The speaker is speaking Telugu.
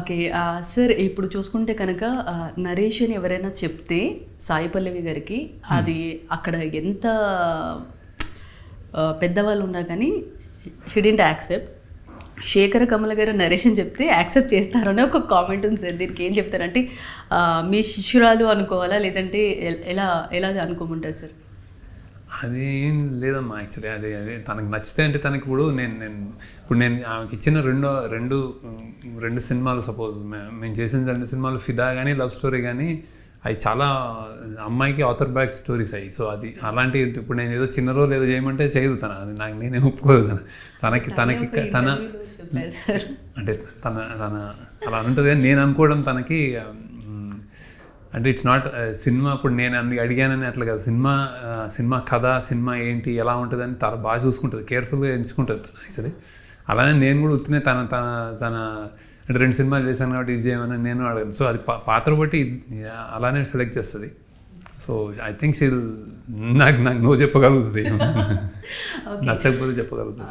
ఓకే. సార్ ఇప్పుడు చూసుకుంటే కనుక నరేష్ అని ఎవరైనా చెప్తే సాయి పల్లవి గారికి అది అక్కడ ఎంత పెద్దవాళ్ళు ఉన్నా కానీ she didn't accept. Sekhar Kammula గారు నరేష్ అని చెప్తే యాక్సెప్ట్ చేస్తారని ఒక కామెంట్ ఉంది సార్. దీనికి ఏం చెప్తారంటే మీ శిష్యురాలు అనుకోవాలా లేదంటే ఎలా ఎలా అనుకోమంటారు సార్? అది ఏం లేదమ్మా. యాక్చువల్లీ అదే తనకు నచ్చితే అంటే తనకి ఇప్పుడు నేను ఆమెకి ఇచ్చిన రెండు సినిమాలు సపోజ్ మేము చేసిన 2 సినిమాలు ఫిదా కానీ లవ్ స్టోరీ కానీ అవి చాలా అమ్మాయికి ఆథర్ బ్యాక్ స్టోరీస్ అయ్యి. సో అది అలాంటి ఇప్పుడు నేను ఏదో చిన్న రోజు ఏదో చేయమంటే చేయదు తన. అది నాకు నేనే ఒప్పుకోదు తనకి తన అంటే తన అలా ఉంటుంది. నేను అనుకోవడం తనకి అంటే ఇట్స్ నాట్ సినిమా. ఇప్పుడు నేను అడిగానని అట్లా కదా. సినిమా కథ, సినిమా ఏంటి, ఎలా ఉంటుంది అని తన బాగా చూసుకుంటుంది, కేర్ఫుల్గా ఎంచుకుంటుంది తను యాక్చువల్లీ. అలానే నేను కూడా ఉత్తినే తన అంటే 2 సినిమాలు చేశాను కాబట్టి ఇది చేయమని నేను అడగను. సో అది పాత్ర బట్టి అలానే సెలెక్ట్ చేస్తుంది. సో ఐ థింక్ నాకు నో చెప్పగలుగుతుంది, నచ్చకపోతే చెప్పగలుగుతుంది.